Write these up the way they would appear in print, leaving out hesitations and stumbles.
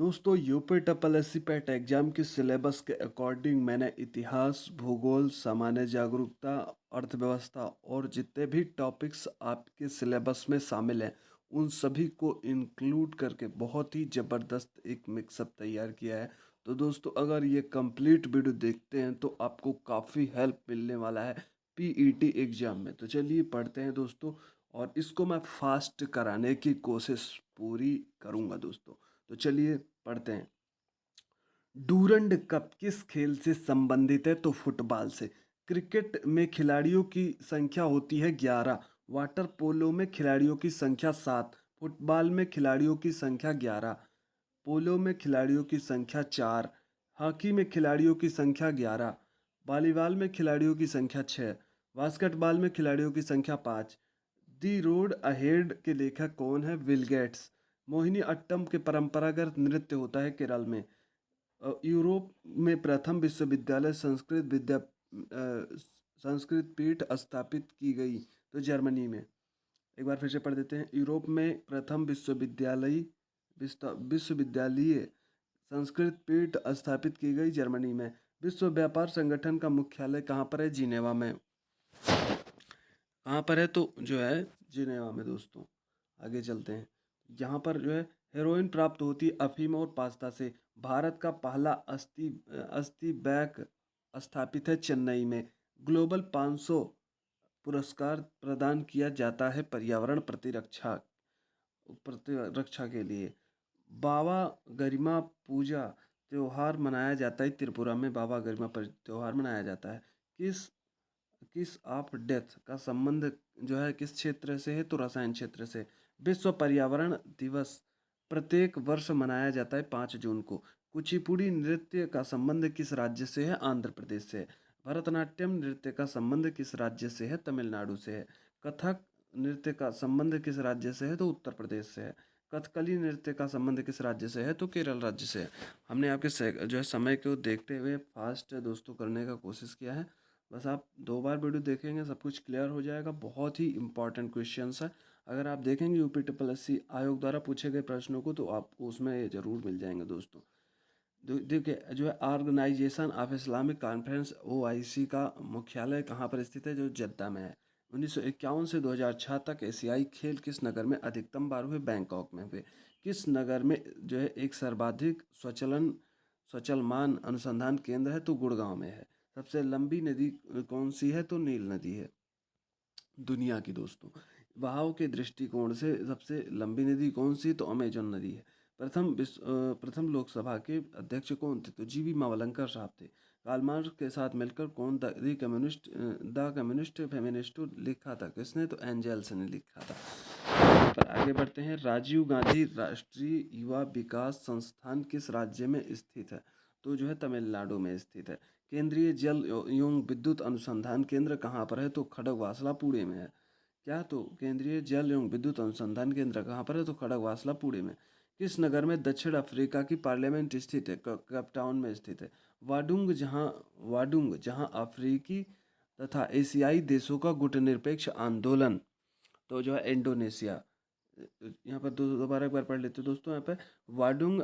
दोस्तों UP triple S C PET exam के syllabus के अकॉर्डिंग मैंने इतिहास, भूगोल, सामान्य जागरूकता, अर्थव्यवस्था और जितने भी टॉपिक्स आपके सिलेबस में शामिल हैं उन सभी को इंक्लूड करके बहुत ही ज़बरदस्त एक मिक्सअप तैयार किया है। तो दोस्तों अगर ये कंप्लीट वीडियो देखते हैं तो आपको काफ़ी हेल्प मिलने वाला है पीईटी एग्ज़ाम में। तो चलिए पढ़ते हैं दोस्तों, और इसको मैं फास्ट कराने की कोशिश पूरी करूँगा दोस्तों। तो चलिए पढ़ते हैं। डूरंड कप किस खेल से संबंधित है? तो फुटबॉल से। क्रिकेट में खिलाड़ियों की संख्या होती है 11। वाटर पोलो में खिलाड़ियों की संख्या 7। फुटबॉल में खिलाड़ियों की संख्या 11। पोलो में खिलाड़ियों की संख्या 4। हॉकी में खिलाड़ियों की संख्या 11। वॉलीबॉल में खिलाड़ियों की संख्या 6। बास्केटबॉल में खिलाड़ियों की संख्या 5। दी रोड अहेड के लेखक कौन है? Will gets. मोहिनी अट्टम के परंपरागत नृत्य होता है केरल में। यूरोप में प्रथम विश्वविद्यालय संस्कृत पीठ स्थापित की गई तो जर्मनी में। एक बार फिर से पढ़ देते हैं। यूरोप में प्रथम विश्वविद्यालय संस्कृत पीठ स्थापित की गई जर्मनी में। विश्व व्यापार संगठन का मुख्यालय कहाँ पर है? जिनेवा में। कहाँ पर है? तो जो है जिनेवा में दोस्तों। आगे चलते हैं। यहाँ पर जो है हेरोइन प्राप्त होती है अफीम और पास्ता से। भारत का पहला अस्थि बैंक स्थापित है चेन्नई में। ग्लोबल 500 पुरस्कार प्रदान किया जाता है पर्यावरण प्रतिरक्षा के लिए। बाबा गरिमा पूजा त्योहार मनाया जाता है त्रिपुरा में। बाबा गरिमा त्योहार मनाया जाता है। किस किस ऑफ डेथ का संबंध जो है किस क्षेत्र से है? तो रसायन क्षेत्र से। विश्व पर्यावरण दिवस प्रत्येक वर्ष मनाया जाता है 5 जून को। कुचिपुड़ी नृत्य का संबंध किस राज्य से है? आंध्र प्रदेश से। भरतनाट्यम नृत्य का संबंध किस राज्य से है? तमिलनाडु से है। कथक नृत्य का संबंध किस राज्य से है? तो उत्तर प्रदेश से है। कथकली नृत्य का संबंध किस राज्य से है? तो केरल राज्य से है। हमने आपके जो है समय को देखते हुए फास्ट दोस्तों करने का कोशिश किया है। बस आप 2 बार वीडियो देखेंगे सब कुछ क्लियर हो जाएगा। बहुत ही इंपॉर्टेंट क्वेश्चंस है। अगर आप देखेंगे यूपी ट्रिपल एस सी आयोग द्वारा पूछे गए प्रश्नों को तो आपको उसमें ये जरूर मिल जाएंगे दोस्तों। देखिए जो है Organisation of Islamic Conference OIC का मुख्यालय कहाँ पर स्थित है? जो जद्दा में है। 1951 से 2006 तक एशियाई खेल किस नगर में अधिकतम बार हुए? बैंकॉक में हुए। किस नगर में जो है एक सर्वाधिक स्वचलमान अनुसंधान केंद्र है? तो गुड़गांव में है। सबसे लंबी नदी कौन सी है? तो नील नदी है दुनिया की दोस्तों। बहाव के दृष्टिकोण से सबसे लंबी नदी कौन सी? तो अमेजन नदी है। प्रथम लोकसभा के अध्यक्ष कौन थे? तो जीवी मावलंकर साहब थे। कार्ल मार्क्स के साथ मिलकर कौन द कम्युनिस्ट फेमिनिस्टो लिखा था? किसने? तो एंजेल्स ने लिखा था। पर आगे बढ़ते हैं। राजीव गांधी राष्ट्रीय युवा विकास संस्थान किस राज्य में स्थित है? तो जो है तमिलनाडु में स्थित है। केंद्रीय जल एवं विद्युत अनुसंधान केंद्र कहाँ पर है? तो खड़गवासला पुणे में है। क्या? तो केंद्रीय जल एवं विद्युत अनुसंधान केंद्र कहाँ पर है? तो खड़गवासला पुणे में। किस नगर में दक्षिण अफ्रीका की पार्लियामेंट स्थित है? केपटाउन में स्थित है। वाडुंग जहाँ अफ्रीकी तथा एशियाई देशों का गुटनिरपेक्ष आंदोलन तो जो है इंडोनेशिया। यहाँ पर दोबारा एक बार पढ़ लेते हैं दोस्तों। यहाँ पे वाडुंग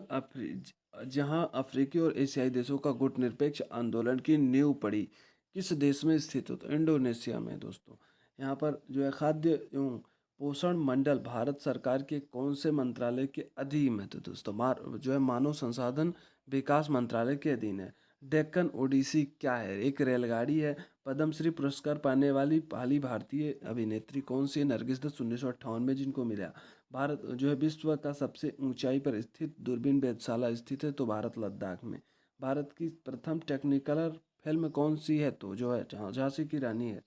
जहाँ अफ्रीकी और एशियाई देशों का गुटनिरपेक्ष आंदोलन की नींव पड़ी किस देश में स्थित हो? तो इंडोनेशिया में दोस्तों। यहाँ पर जो है खाद्य एवं पोषण मंडल भारत सरकार के कौन से मंत्रालय के अधीन है? तो दोस्तों जो है मानव संसाधन विकास मंत्रालय के अधीन है। डेक्कन ओडिसी क्या है? एक रेलगाड़ी है। पद्मश्री पुरस्कार पाने वाली पहली भारतीय अभिनेत्री कौन सी है? नरगिस दत्त 1958 में जिनको मिला। भारत जो है विश्व का सबसे ऊंचाई पर स्थित दूरबीन वेधशाला स्थित है तो भारत लद्दाख में। भारत की प्रथम टेक्निकलर फिल्म कौन सी है? तो जो है झांसी की रानी है।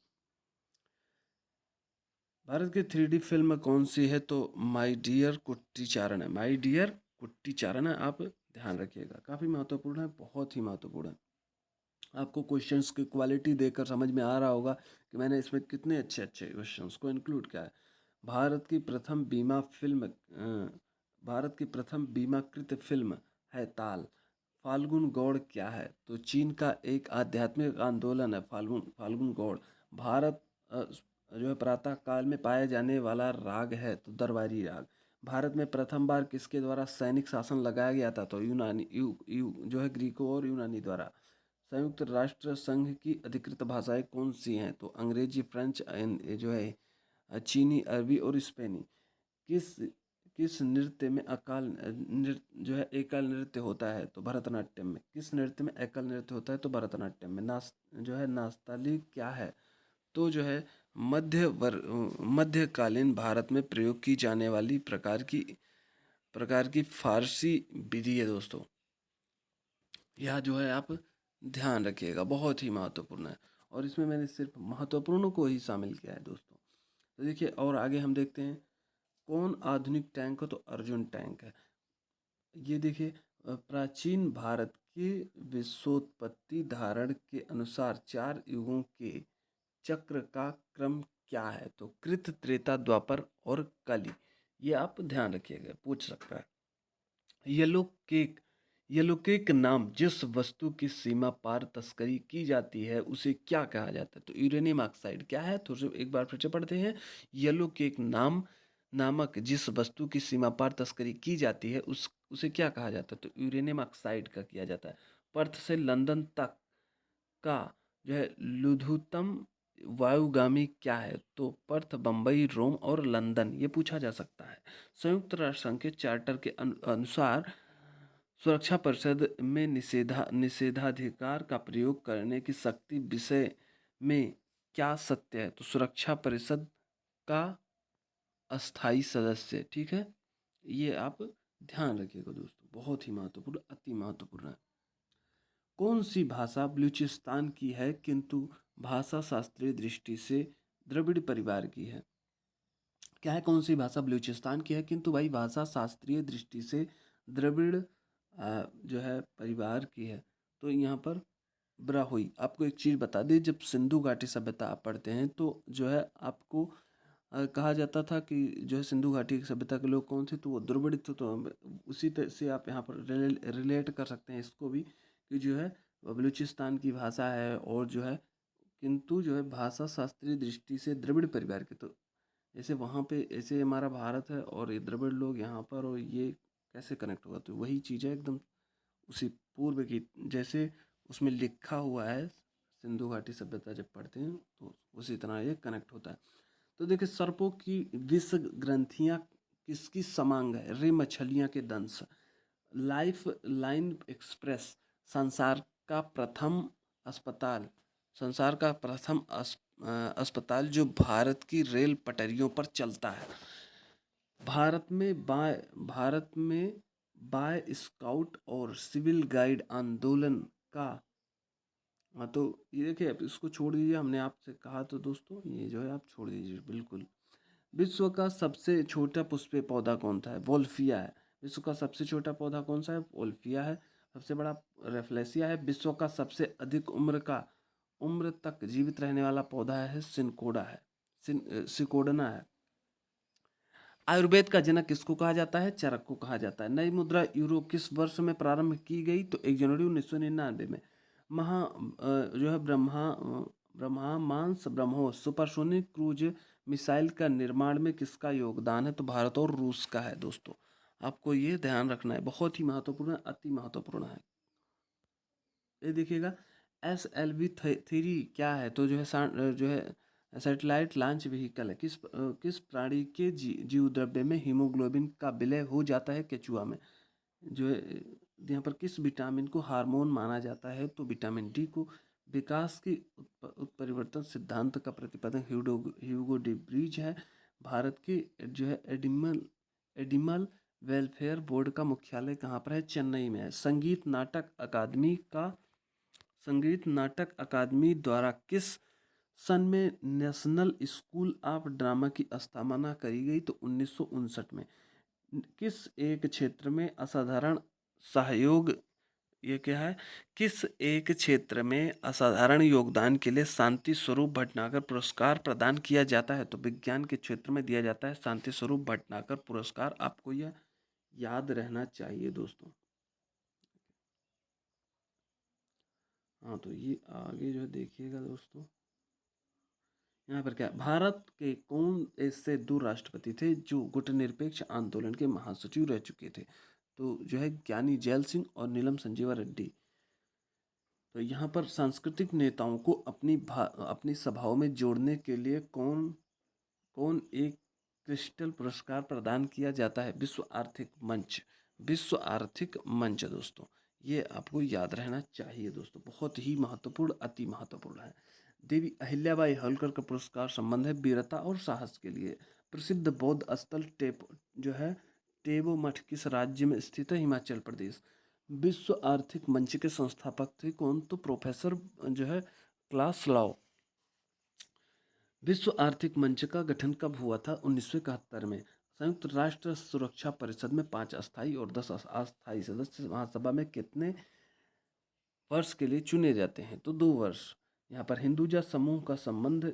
भारत की 3D फिल्म कौन सी है? तो माई डियर कुट्टी चारण है। माई डियर कुट्टी चारण है। आप ध्यान रखिएगा, काफ़ी महत्वपूर्ण है, बहुत ही महत्वपूर्ण है। आपको क्वेश्चंस की क्वालिटी देखकर समझ में आ रहा होगा कि मैंने इसमें कितने अच्छे अच्छे क्वेश्चंस को इंक्लूड किया है। भारत की प्रथम बीमा फिल्म भारत की प्रथम बीमाकृत फिल्म है ताल। फाल्गुन गौड़ क्या है? तो चीन का एक आध्यात्मिक आंदोलन है फाल्गुन फाल्गुन गौड़। भारत जो है प्रातः काल में पाए जाने वाला राग है तो दरबारी राग। भारत में प्रथम बार किसके द्वारा सैनिक शासन लगाया गया था? तो यूनानी जो है ग्रीकों और यूनानी द्वारा। संयुक्त राष्ट्र संघ की अधिकृत भाषाएं कौन सी हैं? तो अंग्रेजी, फ्रेंच, जो है चीनी, अरबी और स्पेनी। किस किस नृत्य में अकाल नृत्य जो है एकल नृत्य होता है? तो भरतनाट्यम में। किस नृत्य में एकल नृत्य होता है? तो भरतनाट्यम में। जो है नाश्ताली क्या है? तो जो है मध्यकालीन भारत में प्रयोग की जाने वाली प्रकार की फारसी विधि है दोस्तों। यह जो है आप ध्यान रखिएगा, बहुत ही महत्वपूर्ण है। और इसमें मैंने सिर्फ महत्वपूर्ण को ही शामिल किया है दोस्तों। तो देखिए और आगे हम देखते हैं कौन आधुनिक टैंक है? तो अर्जुन टैंक है। ये देखिए प्राचीन भारत के विश्वोत्पत्ति धारण के अनुसार 4 युगों के चक्र का क्रम क्या है? तो कृत, त्रेता, द्वापर और कली। ये आप ध्यान रखिएगा, पूछ सकता है। येलो केक येलो केक नाम जिस वस्तु की सीमा पार तस्करी की जाती है उसे क्या कहा जाता है? तो यूरेनियम ऑक्साइड क्या है? तो एक बार फिर से पढ़ते हैं। येलो केक नामक जिस वस्तु की सीमा पार तस्करी की जाती है उसे क्या कहा जाता है? तो यूरेनियम ऑक्साइड का किया जाता है। पर्थ से लंदन तक का जो है लघुत्तम वायुगामी क्या है? तो पर्थ, बम्बई, रोम और लंदन। ये पूछा जा सकता है। संयुक्त राष्ट्र संघ के चार्टर के अनुसार सुरक्षा परिषद में निषेधाधिकार का प्रयोग करने की शक्ति विषय में क्या सत्य है? तो सुरक्षा परिषद का अस्थाई सदस्य। ठीक है, ये आप ध्यान रखिएगा दोस्तों, बहुत ही महत्वपूर्ण, अति महत्वपूर्ण है। कौन सी भाषा बलूचिस्तान की है किंतु भाषा शास्त्रीय दृष्टि से द्रविड़ परिवार की है? क्या है? कौन सी भाषा बलूचिस्तान की है किंतु भाई भाषा शास्त्रीय दृष्टि से द्रविड़ जो है परिवार की है? तो यहाँ पर ब्राहुई। आपको एक चीज़ बता दें, जब सिंधु घाटी सभ्यता आप पढ़ते हैं तो जो है आपको कहा जाता था कि जो है सिंधु घाटी की सभ्यता के लोग कौन थे? तो वो द्रविड़ थे। तो उसी तरह से आप यहाँ पर रिलेट कर सकते हैं इसको भी कि जो है बलूचिस्तान की भाषा है और जो है किंतु जो है भाषा शास्त्रीय दृष्टि से द्रविड़ परिवार के। तो जैसे वहाँ पे ऐसे हमारा भारत है और ये द्रविड़ लोग यहाँ पर, और ये कैसे कनेक्ट होगा? तो वही चीज़ है एकदम उसी पूर्व की, जैसे उसमें लिखा हुआ है सिंधु घाटी सभ्यता जब पढ़ते हैं तो उसी तरह ये कनेक्ट होता है। तो देखिए सर्पों की विष ग्रंथियाँ किसकी समांग है? रे मछलियाँ के दंश। लाइफ लाइन एक्सप्रेस संसार का प्रथम अस्पताल संसार का प्रथम अस्पताल जो भारत की रेल पटरियों पर चलता है। भारत में बाय स्काउट और सिविल गाइड आंदोलन का। हाँ तो ये देखिए अब इसको छोड़ दीजिए, हमने आपसे कहा तो दोस्तों ये जो है आप छोड़ दीजिए बिल्कुल। विश्व का सबसे छोटा पुष्पीय पौधा कौन सा है? वोल्फिया है। विश्व का सबसे छोटा पौधा कौन सा है? वोल्फिया है। सबसे बड़ा रेफ्लेसिया है। विश्व का सबसे अधिक उम्र तक जीवित रहने वाला पौधा है सिनकोडा है, सिकोडना है। आयुर्वेद का जनक किसको कहा जाता है? चरक को कहा जाता है। नई मुद्रा यूरो किस वर्ष में प्रारंभ की गई? तो 1 जनवरी 1999 में। जो है ब्रह्मांस ब्रह्मोस सुपरसोनिक क्रूज मिसाइल का निर्माण में किसका योगदान है? तो भारत और रूस का है दोस्तों। आपको ये ध्यान रखना है, बहुत ही महत्वपूर्ण, अति महत्वपूर्ण है। ये देखिएगा SLV-3 क्या है? तो जो है सैटेलाइट लॉन्च व्हीकल है। किस प्राणी के जीव द्रव्य में हीमोग्लोबिन का विलय हो जाता है? केचुआ में। जो है यहाँ पर किस विटामिन को हार्मोन माना जाता है? तो विटामिन डी को। विकास की उत्परिवर्तन सिद्धांत का प्रतिपादक ह्यूगो डी ब्रीज है। भारत की जो है एडिमल वेलफेयर बोर्ड का मुख्यालय कहाँ पर है? चेन्नई में है। संगीत नाटक अकादमी द्वारा किस सन में नेशनल स्कूल ऑफ ड्रामा की स्थापना करी गई? तो 1959 में। किस एक क्षेत्र में असाधारण सहयोग ये क्या है? किस एक क्षेत्र में असाधारण योगदान के लिए शांति स्वरूप भटनागर पुरस्कार प्रदान किया जाता है? तो विज्ञान के क्षेत्र में दिया जाता है शांति स्वरूप भटनागर पुरस्कार। आपको यह याद रहना चाहिए दोस्तों। हाँ तो ये आगे जो देखिएगा दोस्तों, यहाँ पर क्या है? भारत के कौन ऐसे 2 राष्ट्रपति थे जो गुटनिरपेक्ष आंदोलन के महासचिव रह चुके थे? तो जो है ज्ञानी जैल सिंह और नीलम संजीवा रेड्डी। तो यहाँ पर सांस्कृतिक नेताओं को अपनी सभाओं में जोड़ने के लिए कौन कौन एक क्रिस्टल पुरस्कार प्रदान किया जाता है? विश्व आर्थिक मंच। विश्व आर्थिक मंच दोस्तों, ये आपको याद रहना चाहिए दोस्तों, बहुत ही महत्वपूर्ण, अति महत्वपूर्ण है। देवी अहिल्याबाई होलकर का पुरस्कार संबंध है वीरता और साहस के लिए। प्रसिद्ध बौद्ध स्थल जो है टेबो मठ किस राज्य में स्थित है? हिमाचल प्रदेश। विश्व आर्थिक मंच के संस्थापक थे कौन? तो प्रोफेसर जो है क्लास लाओ। विश्व आर्थिक मंच का गठन कब हुआ था? 1971 में। संयुक्त राष्ट्र सुरक्षा परिषद में 5 अस्थायी और 10 अस्थायी सदस्य महासभा में कितने वर्ष के लिए चुने जाते हैं? तो 2 वर्ष। यहाँ पर हिंदुजा समूह का संबंध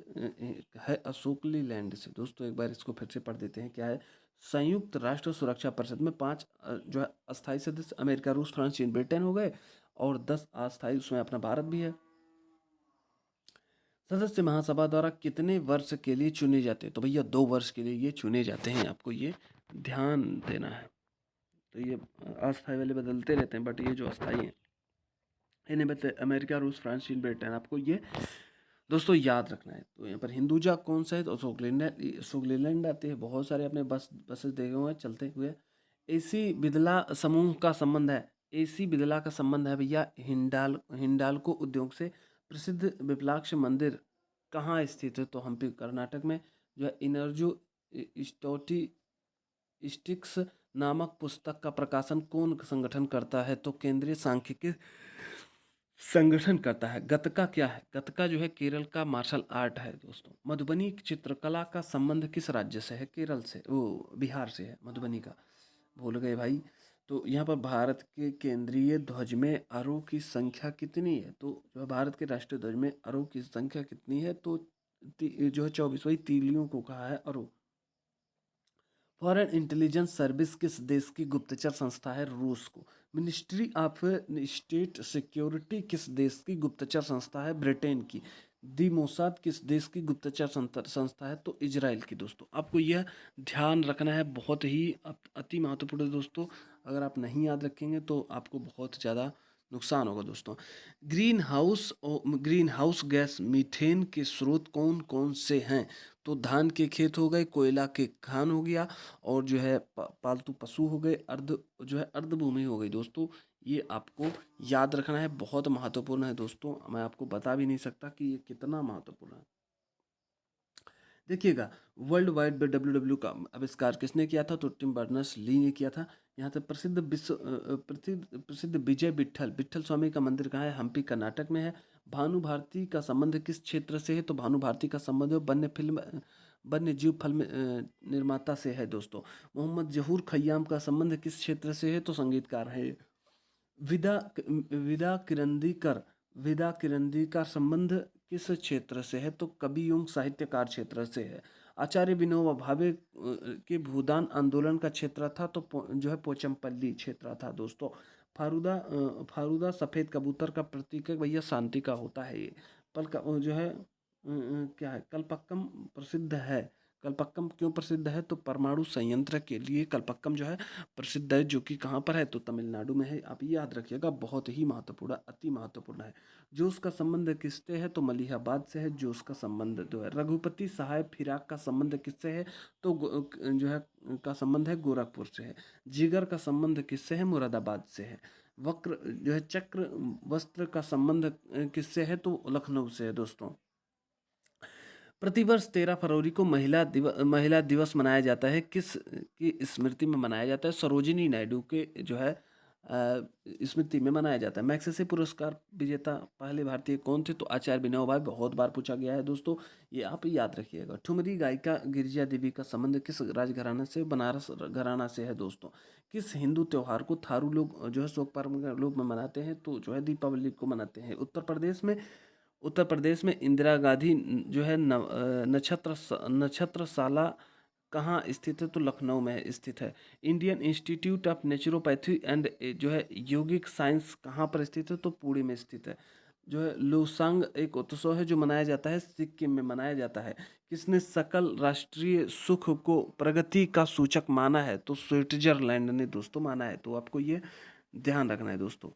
है अशोक लीलैंड से। दोस्तों एक बार इसको फिर से पढ़ देते हैं, क्या है? संयुक्त राष्ट्र सुरक्षा परिषद में 5 जो है अस्थायी सदस्य अमेरिका, रूस, फ्रांस, चीन, ब्रिटेन हो गए, और 10 अस्थायी, उसमें अपना भारत भी है। सदस्य महासभा द्वारा कितने वर्ष के लिए चुने जाते हैं? तो भैया 2 वर्ष के लिए ये चुने जाते हैं, आपको ये ध्यान देना है। तो ये अस्थायी वाले बदलते रहते हैं, बट ये जो अस्थायी हैं इन्हें बदले अमेरिका, रूस, फ्रांस, चीन, ब्रिटेन, आपको ये दोस्तों याद रखना है। तो यहाँ पर हिंदुजा कौन सा है? तो अशोक लीलैंड आते हैं। बहुत सारे अपने बसेस देखे हुए हैं चलते हुए। एसी बिरला समूह का संबंध है, एसी बिरला का संबंध है भैया हिंडाल्को उद्योग से। प्रसिद्ध विपलाक्ष मंदिर कहाँ स्थित है? तो हम्पी कर्नाटक में। जो है इनर्जो स्टैटिस्टिक्स नामक पुस्तक का प्रकाशन कौन संगठन करता है? तो केंद्रीय सांख्यिकी संगठन करता है। गतका क्या है? गतका जो है केरल का मार्शल आर्ट है दोस्तों। मधुबनी चित्रकला का संबंध किस राज्य से है? केरल से, वो बिहार से है मधुबनी का, भूल गए भाई। तो यहाँ पर भारत के केंद्रीय ध्वज में अरो की संख्या कितनी है? तो जो है भारत के राष्ट्रीय ध्वज में अरो की संख्या कितनी है? तो जो है 24, वही तीलियों को कहा है अरो। फॉरेन इंटेलिजेंस सर्विस किस देश की गुप्तचर संस्था है? रूस को। मिनिस्ट्री ऑफ स्टेट सिक्योरिटी किस देश की गुप्तचर संस्था है? ब्रिटेन की। दी मोसाद किस देश की गुप्तचर संस्था है? तो इजराइल की। दोस्तों आपको यह ध्यान रखना है, बहुत ही अति महत्वपूर्ण है दोस्तों। अगर आप नहीं याद रखेंगे तो आपको बहुत ज़्यादा नुकसान होगा दोस्तों। ग्रीन हाउस गैस मीथेन के स्रोत कौन कौन से हैं? तो धान के खेत हो गए, कोयला के खान हो गया, और जो है पालतू पशु हो गए, अर्ध भूमि हो गई। दोस्तों ये आपको याद रखना है, बहुत महत्वपूर्ण है दोस्तों। मैं आपको बता भी नहीं सकता कि ये कितना महत्वपूर्ण है। देखिएगा, वर्ल्ड वाइड वेब WWW का आविष्कार किसने किया था? तो टिम बर्नर्स ली ने किया था। यहाँ से प्रसिद्ध विजय विट्ठल विट्ठल स्वामी का मंदिर कहाँ है? हम्पी कर्नाटक में है। भानु भारती का संबंध किस क्षेत्र से है? तो भानु भारती का संबंध वन्य जीव फिल्म निर्माता से है दोस्तों। मोहम्मद जहूर खय्याम का संबंध किस क्षेत्र से है? तो संगीतकार है। विदा विदा किरंदीकर विदा किरंदीकर संबंध किस क्षेत्र से है? तो कवि एवं साहित्यकार क्षेत्र से है। आचार्य विनोबा भावे के भूदान आंदोलन का क्षेत्र था, तो जो है पोचमपल्ली क्षेत्र था दोस्तों। फारूदा सफेद कबूतर का प्रतीक है भैया, शांति का होता है ये। पल का जो है क्या है? कलपक्कम प्रसिद्ध है। कलपक्कम क्यों प्रसिद्ध है? तो परमाणु संयंत्र के लिए कलपक्कम जो है प्रसिद्ध है, जो कि कहाँ पर है? तो तमिलनाडु में है। आप ये याद रखिएगा, बहुत ही महत्वपूर्ण, अति महत्वपूर्ण है। जो उसका संबंध किससे है? तो मलिहाबाद से है। जो उसका संबंध जो है रघुपति साहब फिराक का संबंध किससे है? तो जो है का संबंध है गोरखपुर से है। जिगर का संबंध किससे है? मुरादाबाद से है। वक्र जो है चक्र वस्त्र का संबंध किससे है? तो लखनऊ से है दोस्तों। प्रतिवर्ष 13 फरवरी को महिला दिवस मनाया जाता है, किस की स्मृति में मनाया जाता है? सरोजिनी नायडू के जो है स्मृति में मनाया जाता है। मैग्सेसे पुरस्कार विजेता पहले भारतीय कौन थे? तो आचार्य विनोबा भावे, बहुत बार पूछा गया है दोस्तों, ये आप याद रखिएगा। ठुमरी गायिका गिरिजा देवी का संबंध किस राजघराना से? बनारस घराना से है दोस्तों। किस हिंदू त्योहार को थारू लोग जो है शोक पर्व के रूप में मनाते हैं? तो जो है दीपावली को मनाते हैं। उत्तर प्रदेश में इंदिरा गांधी जो है नक्षत्रशाला कहाँ स्थित है? तो लखनऊ में स्थित है। Indian institute of naturopathy and जो है यौगिक साइंस कहाँ पर स्थित है? तो पुणे में स्थित है। जो है लोसांग एक उत्सव है जो मनाया जाता है, सिक्किम में मनाया जाता है। किसने सकल राष्ट्रीय सुख को प्रगति का सूचक माना है? तो स्विट्जरलैंड ने दोस्तों माना है। तो आपको ये ध्यान रखना है दोस्तों,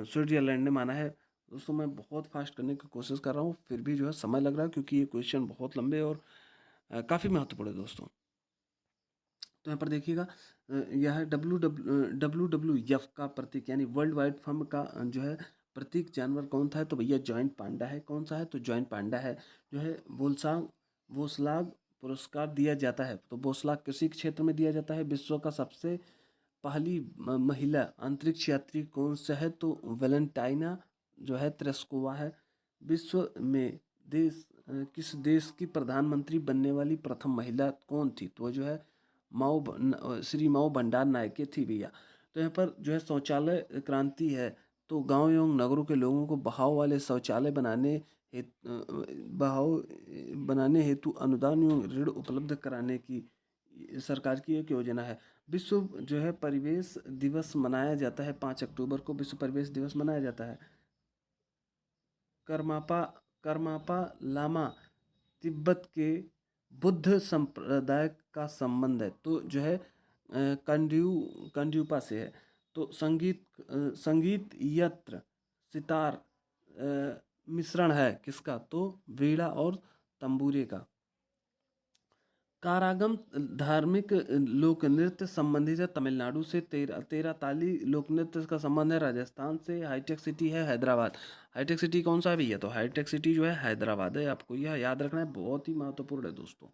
स्विट्जरलैंड ने माना है। दोस्तों मैं बहुत फास्ट करने की कोशिश कर रहा हूँ, फिर भी जो है समय लग रहा है क्योंकि ये क्वेश्चन बहुत लंबे और काफ़ी महत्वपूर्ण है दोस्तों। तो यहाँ पर देखिएगा, यह WWF का प्रतीक यानी वर्ल्ड वाइड फर्म का जो है प्रतीक जानवर कौन था है? तो भैया जॉइंट पांडा है। कौन सा है? तो जॉइंट पांडा है। जो है वोसलाग पुरस्कार दिया जाता है। तो वोसलाग कृषि क्षेत्र में दिया जाता है। विश्व का सबसे पहली महिला अंतरिक्ष यात्री कौन सा है? तो वेलेंटाइना जो है तेरेस्कोवा है। विश्व में किस देश की प्रधानमंत्री बनने वाली प्रथम महिला कौन थी? तो जो है श्री माओ भंडार नायके थी भैया। तो यहाँ पर जो है शौचालय क्रांति है। तो गांव एवं नगरों के लोगों को बहाव वाले शौचालय बहाव बनाने हेतु अनुदान एवं ऋण उपलब्ध कराने की सरकार की एक योजना है। विश्व जो है परिवेश दिवस मनाया जाता है 5 अक्टूबर को। विश्व परिवेश दिवस मनाया जाता है। करमापा करमापा लामा तिब्बत के बुद्ध संप्रदाय का संबंध है। तो जो है कंड्यूपा से है। तो संगीत यंत्र सितार मिश्रण है किसका? तो वीणा और तंबूरे का। कारागम धार्मिक लोक नृत्य संबंधित है तमिलनाडु से। तेरह ताली लोक नृत्य का संबंध है राजस्थान से। हाईटेक सिटी है हैदराबाद। हाईटेक सिटी कौन सा है भैया? तो हाईटेक सिटी जो है हैदराबाद है। आपको यह याद रखना है, बहुत ही महत्वपूर्ण है दोस्तों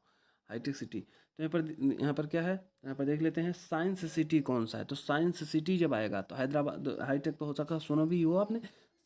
हाईटेक सिटी। तो यहाँ पर क्या है, यहाँ पर देख लेते हैं साइंस सिटी कौन सा है। तो साइंस सिटी जब आएगा तो हैदराबाद, हाईटेक तो हो सका सुनो भी हो आपने,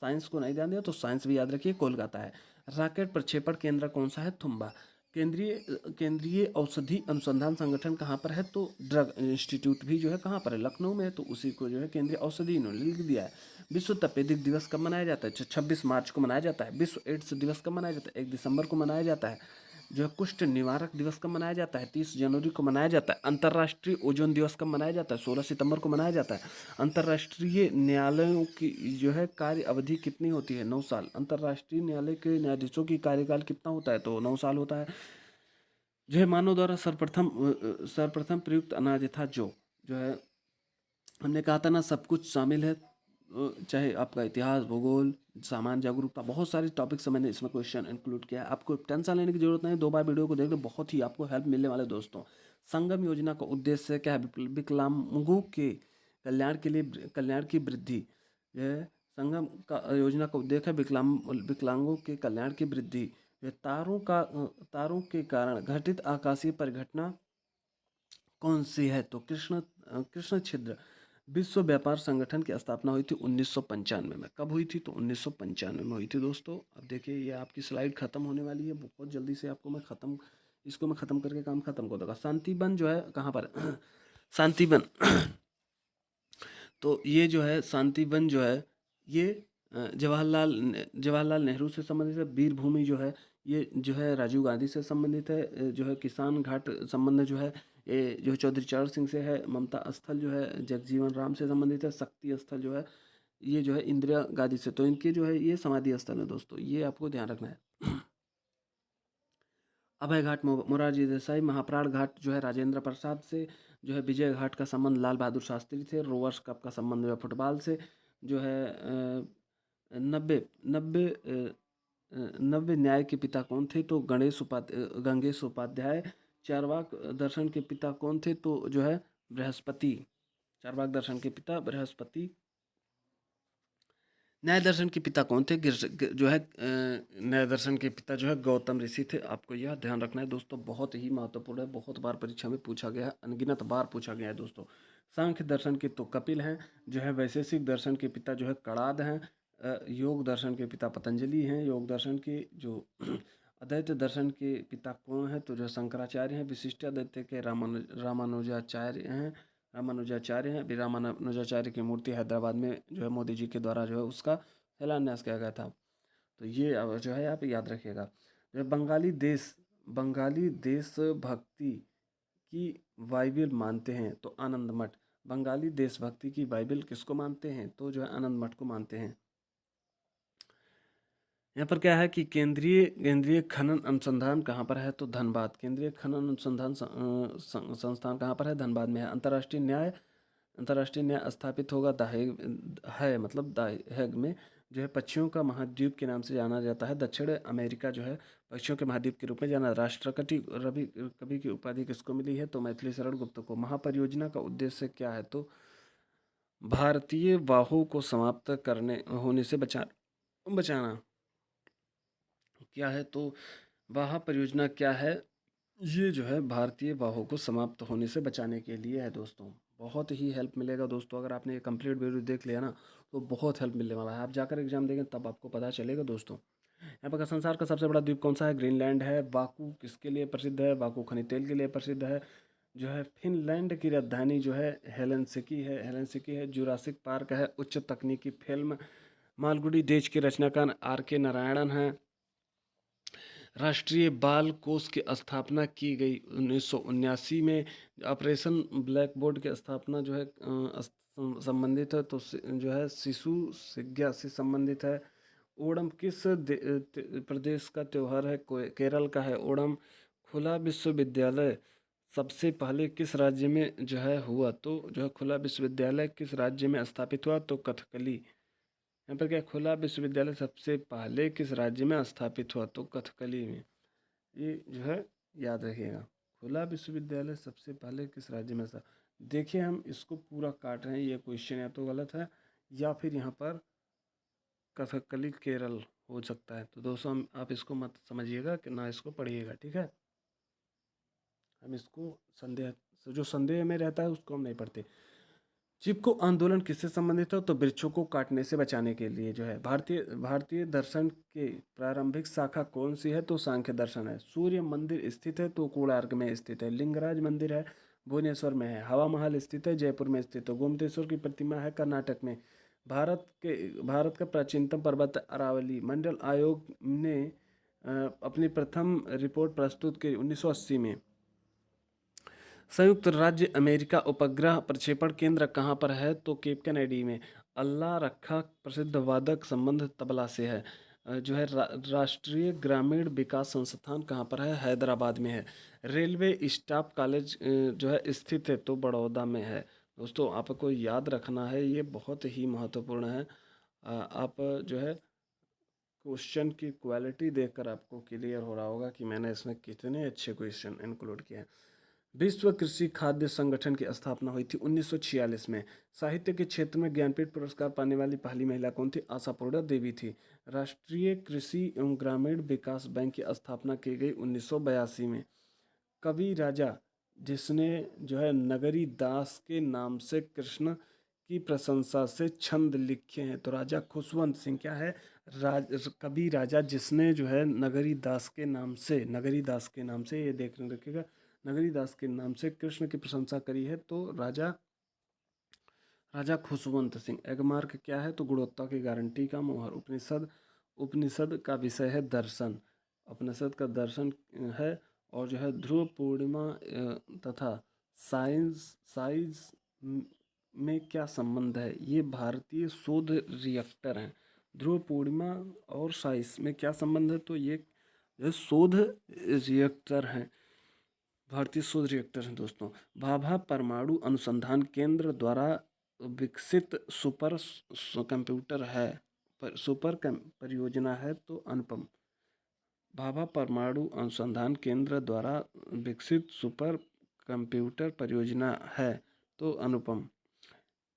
साइंस को नहीं ध्यान दिया तो साइंस भी याद रखिए, कोलकाता है। रॉकेट प्रक्षेपण केंद्र कौन सा है? थुम्बा। केंद्रीय केंद्रीय औषधि अनुसंधान संगठन कहाँ पर है? तो ड्रग इंस्टीट्यूट भी जो है कहाँ पर है? लखनऊ में है। तो उसी को जो है केंद्रीय औषधि इन्होंने लिख दिया है। विश्व तपेदिक दिवस कब मनाया जाता है? 26 मार्च को मनाया जाता है। विश्व एड्स दिवस कब मनाया जाता है? 1 दिसंबर को मनाया जाता है। जो है कुष्ठ निवारक दिवस कब मनाया जाता है? 30 जनवरी को मनाया जाता है। अंतर्राष्ट्रीय ओजोन दिवस कब मनाया जाता है? 16 सितंबर को मनाया जाता है। अंतर्राष्ट्रीय न्यायालयों की जो है कार्य अवधि कितनी होती है? 9 साल। अंतर्राष्ट्रीय न्यायालय के न्यायाधीशों की कार्यकाल कितना होता है? तो 9 साल होता है। जो है मानव द्वारा सर्वप्रथम प्रयुक्त अनाज था जो है हमने कहा था ना सब कुछ शामिल है। चाहे आपका इतिहास, भूगोल, सामान्य जागरूकता, बहुत सारे टॉपिक्स मैंने इसमें क्वेश्चन इंक्लूड किया है। आपको टेंशन लेने की जरूरत नहीं, 2 बार वीडियो को देख लो, बहुत ही आपको हेल्प मिलने वाले दोस्तों। संगम योजना का उद्देश्य क्या है? विकलांगों के कल्याण की वृद्धि। जो है संगम का योजना का उद्देश्य है विकलांगों के कल्याण की वृद्धि। जो तारों के कारण घटित आकाशीय परिघटना कौन सी है? तो कृष्ण छिद्र। विश्व व्यापार संगठन की स्थापना हुई थी 1995 में। कब हुई थी? तो 1995 में हुई थी दोस्तों। अब देखिए ये आपकी स्लाइड खत्म होने वाली है, बहुत जल्दी से आपको मैं खत्म करके काम खत्म कर दूंगा। शांतिवन जो है कहाँ पर शांतिवन तो ये जो है शांतिवन जो है ये जवाहरलाल नेहरू से संबंधित है। वीर भूमि जो है ये जो है राजीव गांधी से संबंधित है। जो है किसान घाट संबंध जो है ये जो चौधरी चरण सिंह से है। ममता स्थल जो है जगजीवन राम से संबंधित है। शक्ति स्थल जो है ये जो है इंदिरा गांधी से। तो इनके जो है ये समाधि स्थल है दोस्तों, ये आपको ध्यान रखना है। अभय घाट मोरारजी देसाई। महाप्राण घाट जो है राजेंद्र प्रसाद से। जो है विजय घाट का संबंध लाल बहादुर शास्त्री थे। रोवर्स कप का संबंध जो है फुटबॉल से। जो है नब्बे नब्बे नब्बे न्याय के पिता कौन थे? तो गंगेश उपाध्याय। चारवाक दर्शन के पिता कौन थे? तो जो है बृहस्पति। चारवाक दर्शन के पिता बृहस्पति। न्याय दर्शन के पिता कौन थे? जो है न्याय दर्शन के पिता जो है गौतम ऋषि थे। आपको यह ध्यान रखना है दोस्तों, बहुत ही महत्वपूर्ण है, बहुत बार परीक्षा में पूछा गया है, अनगिनत बार पूछा गया है दोस्तों। सांख्य दर्शन के तो कपिल हैं। जो है वैशेषिक दर्शन के पिता जो है कणाद हैं। योग दर्शन के पिता पतंजलि हैं। योग दर्शन के जो अद्वैत दर्शन के पिता कौन है? तो जो शंकराचार्य हैं। विशिष्ट अद्वैत के रामानुजाचार्य हैं। अभी रामानुजाचार्य की मूर्ति हैदराबाद में जो है मोदी जी के द्वारा जो है उसका शिलान्यास किया गया था। तो ये जो है आप याद रखिएगा। जो है बंगाली देशभक्ति की बाइबिल मानते हैं तो आनंद मठ। बंगाली देशभक्ति की बाइबिल किसको मानते हैं? तो जो है आनंद मठ को मानते हैं। यहाँ पर क्या है कि केंद्रीय केंद्रीय खनन अनुसंधान कहाँ पर है, तो धनबाद। केंद्रीय खनन अनुसंधान संस्थान कहाँ पर है, धनबाद में है। अंतर्राष्ट्रीय न्याय स्थापित होगा द हेग है, मतलब द हेग में, जो है पक्षियों का महाद्वीप के नाम से जाना जाता है। दक्षिण अमेरिका जो है पक्षियों के महाद्वीप के रूप में जाना। राष्ट्रपति रवि कवि की उपाधि किसको मिली है, तो मैथिली शरण गुप्त को। महापरियोजना का उद्देश्य क्या है, तो भारतीय वाहु को समाप्त करने होने से बचाना क्या है, तो वाह परियोजना क्या है, ये जो है भारतीय वाहु को समाप्त होने से बचाने के लिए है दोस्तों। बहुत ही हेल्प मिलेगा दोस्तों, अगर आपने ये कंप्लीट वीडियो देख लिया ना तो बहुत हेल्प मिलने वाला है। आप जाकर एग्जाम देंगे तब आपको पता चलेगा दोस्तों। यहाँ पर संसार का सबसे बड़ा द्वीप कौन सा है, ग्रीनलैंड है। बाकू किसके लिए प्रसिद्ध है, बाकू खनिज तेल के लिए प्रसिद्ध है। जो है फिनलैंड की राजधानी जो है हेलेंसिकी है। जुरासिक पार्क है उच्च तकनीकी फिल्म। मालगुडी देश के रचनाकार R.K. नारायणन है। राष्ट्रीय बाल कोष की स्थापना की गई 1979 में। ऑपरेशन ब्लैक बोर्ड की स्थापना जो है संबंधित है, तो जो है शिशु शिक्षा से संबंधित है। ओणम किस प्रदेश का त्यौहार है, केरल का है ओणम। खुला विश्वविद्यालय सबसे पहले किस राज्य में जो है हुआ, तो जो है खुला विश्वविद्यालय किस राज्य में स्थापित हुआ, तो कथकली। यहाँ पर क्या, खुला विश्वविद्यालय सबसे पहले किस राज्य में स्थापित हुआ, तो कथकली में। ये जो है याद रखिएगा, खुला विश्वविद्यालय सबसे पहले किस राज्य में था। देखिए हम इसको पूरा काट रहे हैं, ये क्वेश्चन या तो गलत है या फिर यहाँ पर कथकली केरल हो सकता है। तो दोस्तों आप इसको मत समझिएगा कि ना इसको पढ़िएगा, ठीक है। हम इसको जो संदेह में रहता है उसको हम नहीं पढ़ते। चिपको आंदोलन किससे संबंधित है, तो वृक्षों को काटने से बचाने के लिए जो है। भारतीय दर्शन के प्रारंभिक शाखा कौन सी है, तो सांख्य दर्शन है। सूर्य मंदिर स्थित है, तो कोणार्क में स्थित है। लिंगराज मंदिर है भुवनेश्वर में है। हवा महल स्थित है जयपुर में स्थित है। गोमतेश्वर की प्रतिमा है कर्नाटक में। भारत का प्राचीनतम पर्वत अरावली। मंडल आयोग ने अपनी प्रथम रिपोर्ट प्रस्तुत की 1980 में। संयुक्त राज्य अमेरिका उपग्रह प्रक्षेपण केंद्र कहाँ पर है, तो केप कैनेडी में। अल्लाह रखा प्रसिद्ध वादक संबंध तबला से है। जो है राष्ट्रीय ग्रामीण विकास संस्थान कहाँ पर है, हैदराबाद में है। रेलवे स्टाफ कॉलेज जो है स्थित है, तो बड़ौदा में है। दोस्तों आपको याद रखना है, ये बहुत ही महत्वपूर्ण है। आप जो है क्वेश्चन की क्वालिटी देखकर आपको क्लियर हो रहा होगा कि मैंने इसमें कितने अच्छे क्वेश्चन इंक्लूड किए हैं। विश्व कृषि खाद्य संगठन की स्थापना हुई थी 1946 में। साहित्य के क्षेत्र में ज्ञानपीठ पुरस्कार पाने वाली पहली महिला कौन थी, आशापूर्णा देवी थी। राष्ट्रीय कृषि एवं ग्रामीण विकास बैंक की स्थापना की गई 1982 में। कवि राजा जिसने जो है नगरी दास के नाम से कृष्ण की प्रशंसा से छंद लिखे हैं, तो राजा खुशवंत सिंह क्या है, कवि राजा जिसने जो है नगरी दास के नाम से ये देखने रखिएगा, नगरी दास के नाम से कृष्ण की प्रशंसा करी है, तो राजा खुशवंत सिंह। एगमार्क क्या है, तो गुणवत्ता की गारंटी का मोहर। उपनिषद का विषय है दर्शन। उपनिषद का दर्शन है। और जो है ध्रुव पूर्णिमा तथा साइंस में क्या संबंध है, ये भारतीय शोध रिएक्टर हैं। ध्रुव पूर्णिमा और साइंस में क्या संबंध है, तो ये शोध रिएक्टर हैं, भारतीय शोध रिएक्टर हैं दोस्तों। भाभा परमाणु अनुसंधान केंद्र द्वारा विकसित सुपर परियोजना है, तो अनुपम। भाभा परमाणु अनुसंधान केंद्र द्वारा विकसित सुपर कंप्यूटर परियोजना है, तो अनुपम।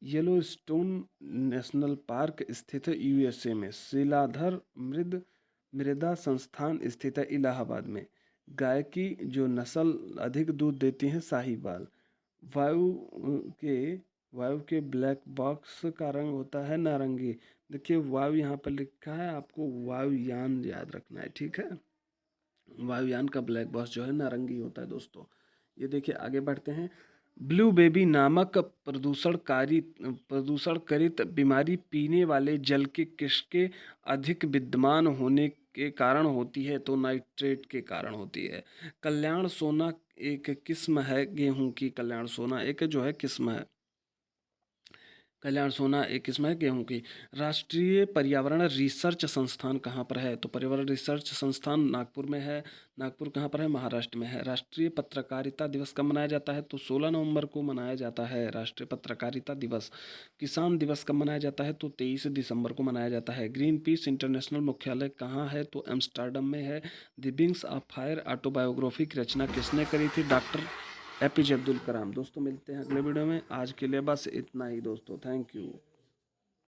येलोस्टोन नेशनल पार्क स्थित है USA में। शिलाधर मृदा संस्थान स्थित है इलाहाबाद में। गाय की जो नस्ल अधिक दूध देती है, साहीवाल। वायु के ब्लैक बॉक्स का रंग होता है नारंगी। देखिए वायु यहाँ पर लिखा है, आपको वायुयान याद रखना है, ठीक है। वायुयान का ब्लैक बॉक्स जो है नारंगी होता है दोस्तों। ये देखिए आगे बढ़ते हैं। ब्लू बेबी नामक प्रदूषण करित बीमारी पीने वाले जल के किसके अधिक विद्यमान होने के कारण होती है, तो नाइट्रेट के कारण होती है। कल्याण सोना एक किस्म है गेहूं की। कल्याण सोना एक जो है किस्म है। कल्याण सोना एक किस्म है गेहूं की। राष्ट्रीय पर्यावरण रिसर्च संस्थान कहाँ पर है? तो पर्यावरण रिसर्च संस्थान नागपुर में है। नागपुर कहाँ पर है? महाराष्ट्र में है। राष्ट्रीय पत्रकारिता दिवस कब मनाया जाता है? तो 16 नवंबर को मनाया जाता है राष्ट्रीय पत्रकारिता दिवस। किसान दिवस कब मनाया जाता है? तो 23 दिसंबर को मनाया जाता है। ग्रीन पीस इंटरनेशनल मुख्यालय कहाँ है? तो एम्स्टर्डम में है। The wings of fire autobiography की रचना किसने करी थी? Doctor APJ Abdul Kalam. दोस्तों मिलते हैं अगले वीडियो में। आज के लिए बस इतना ही दोस्तों, थैंक यू।